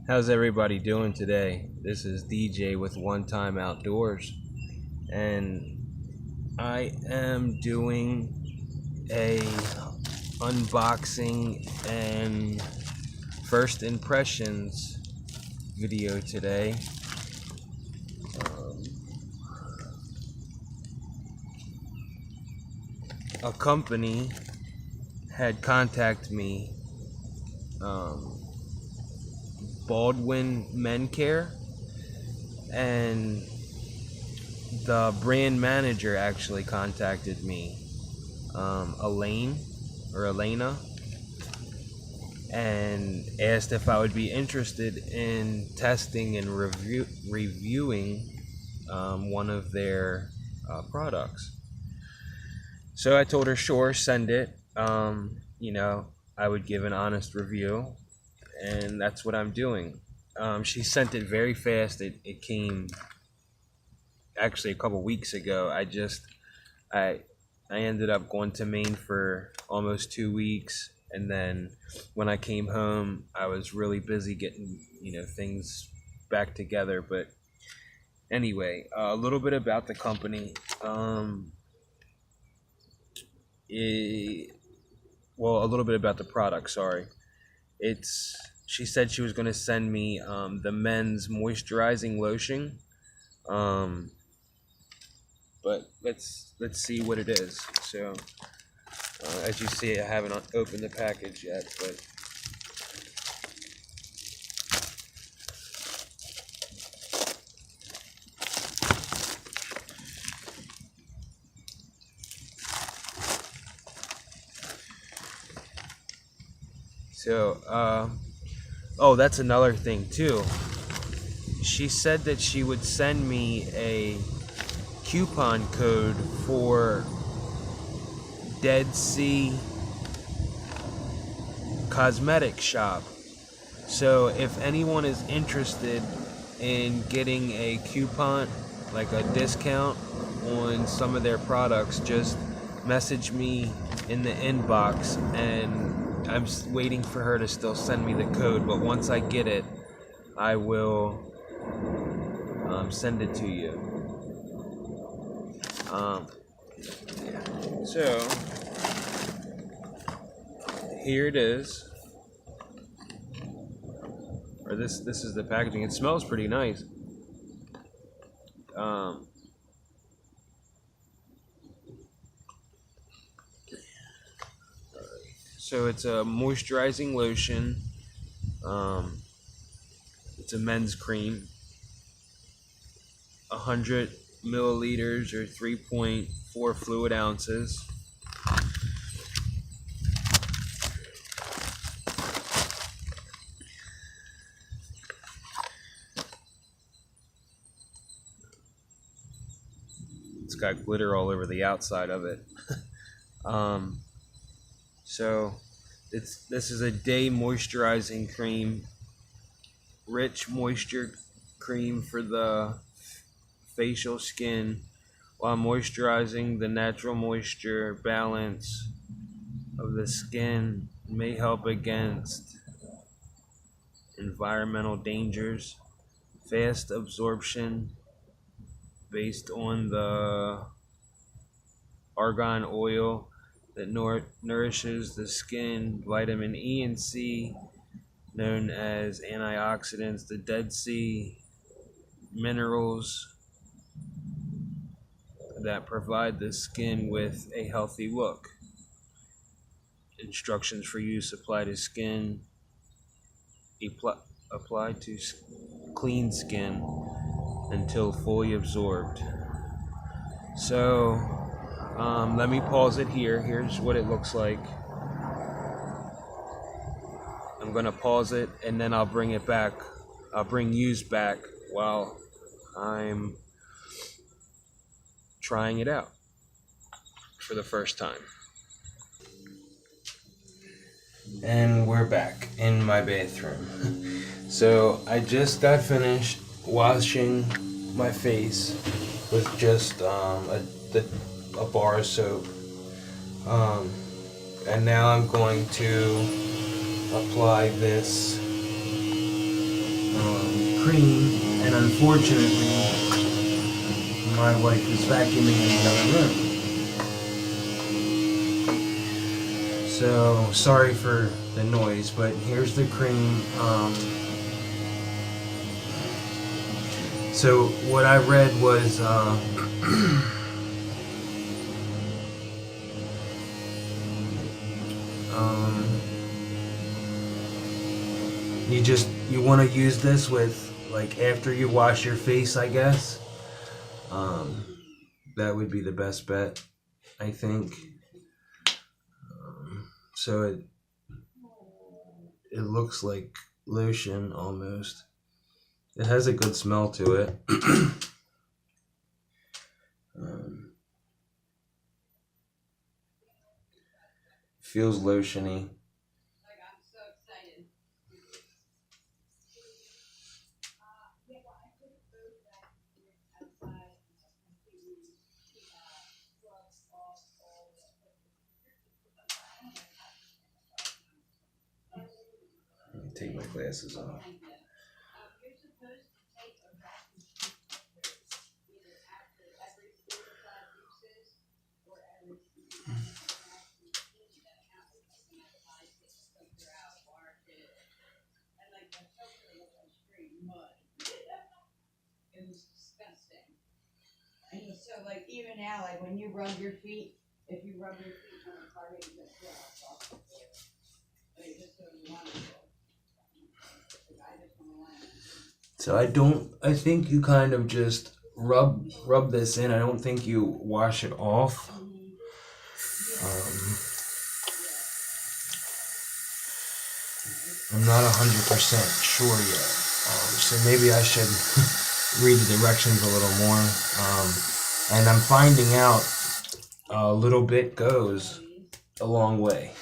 How's everybody doing today? This is DJ with One Time Outdoors, and I am doing a unboxing and first impressions video today. Um, a company had contacted me, um, Baldwin Men Care, and the brand manager actually contacted me, Elaine or Elena, and asked if I would be interested in testing and reviewing one of their products. So I told her, sure, send it. I would give an honest review, and that's what I'm doing. She sent it very fast. It came actually a couple weeks ago. I I ended up going to Maine for almost 2 weeks, and then when I came home, I was really busy getting things back together. But anyway, a little bit about the company. It, well, a little bit about the product. Sorry, it's she said she was going to send me the men's moisturizing lotion. Um, but let's see what it is. So as you see, I haven't opened the package yet, but oh, that's another thing too. She said that she would send me a coupon code for Dead Sea Cosmetic Shop. So if anyone is interested in getting a coupon, like a discount on some of their products, just message me in the inbox, and I'm waiting for her to still send me the code. But once I get it, I will send it to you. So here it is. Or this is the packaging. It smells pretty nice. So it's a moisturizing lotion. It's a men's cream. 100 milliliters or 3.4 fluid ounces. It's got glitter all over the outside of it. So this is a day moisturizing cream, rich moisture cream for the facial skin, while moisturizing the natural moisture balance of the skin, may help against environmental dangers, fast absorption based on the argan oil that nourishes the skin, vitamin E and C, known as antioxidants, the Dead Sea minerals that provide the skin with a healthy look. Instructions for use: apply to skin, apply to clean skin until fully absorbed. So let me pause it here. Here's what it looks like. I'm gonna pause it, and then I'll bring it back. I'll bring yous back while I'm trying it out for the first time. And we're back in my bathroom. So I just got finished washing my face with just a bar of soap. And now I'm going to apply this cream, and unfortunately my wife is vacuuming in the other room. So sorry for the noise, but here's the cream. So what I read was you want to use this with, like, after you wash your face, I guess. That would be the best bet, I think. So it looks like lotion almost. It has a good smell to it. Feels lotiony. Let me take my glasses off. So, like, even now, like, when you rub your feet, if you rub your feet on a carpet, you just feel it soft. But it just feels wonderful. So I think you kind of just rub this in. I don't think you wash it off. I'm not 100% sure yet. So maybe I should read the directions a little more. And I'm finding out a little bit goes a long way.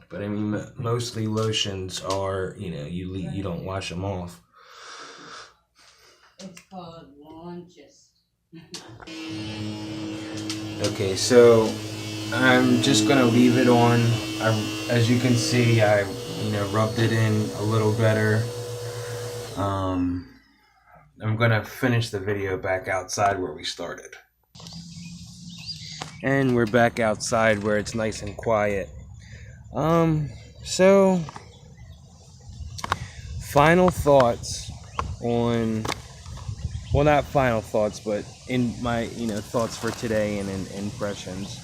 But I mean, mostly lotions are, you don't wash them off. It's called launches. Okay, so I'm just gonna leave it on. As you can see, I rubbed it in a little better. I'm gonna finish the video back outside where we started. And we're back outside where it's nice and quiet. So final thoughts on, well, not final thoughts, but in my, thoughts for today and impressions.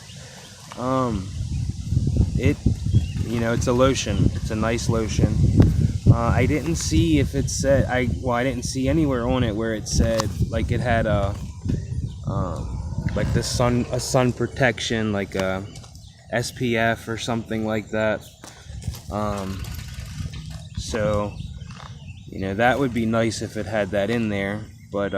It's a lotion. It's a nice lotion. I didn't see if it said, I didn't see anywhere on it where it said, like, it had like a sun protection, like a SPF or something like that. So, that would be nice if it had that in there. But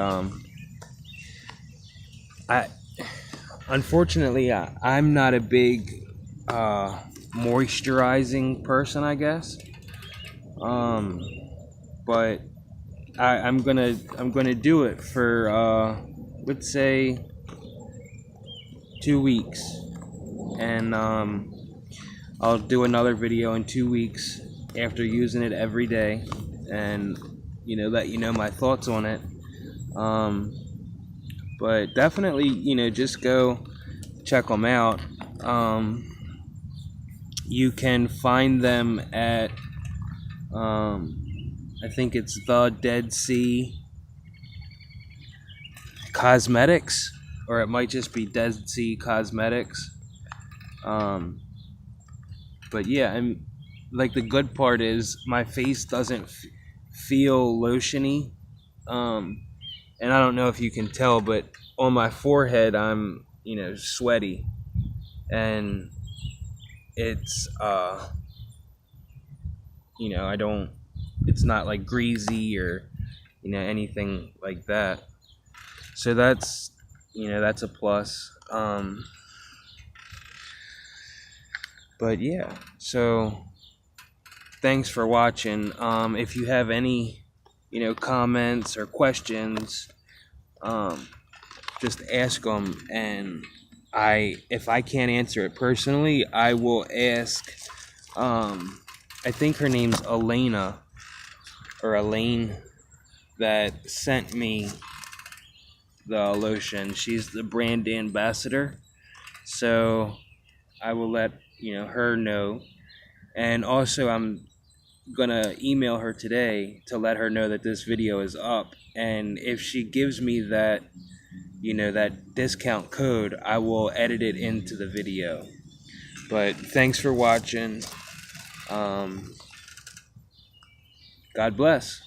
unfortunately, I'm not a big moisturizing person, I guess. But I'm gonna do it for let's say 2 weeks, and I'll do another video in 2 weeks after using it every day, and let you know my thoughts on it. But definitely, just go check them out. You can find them at I think it's the Dead Sea Cosmetics, or it might just be Dead Sea Cosmetics. But yeah, I'm like, the good part is my face doesn't feel lotiony. And I don't know if you can tell, but on my forehead I'm sweaty, and it's it's not like greasy or anything like that. So that's that's a plus. But yeah, so thanks for watching. If you have any comments or questions, just ask them, and if I can't answer it personally, I will ask I think her name's Elena or Elaine, that sent me the lotion. She's the brand ambassador, so I will let her know. And also, I'm gonna email her today to let her know that this video is up, and if she gives me that that discount code, I will edit it into the video. But thanks for watching. God bless.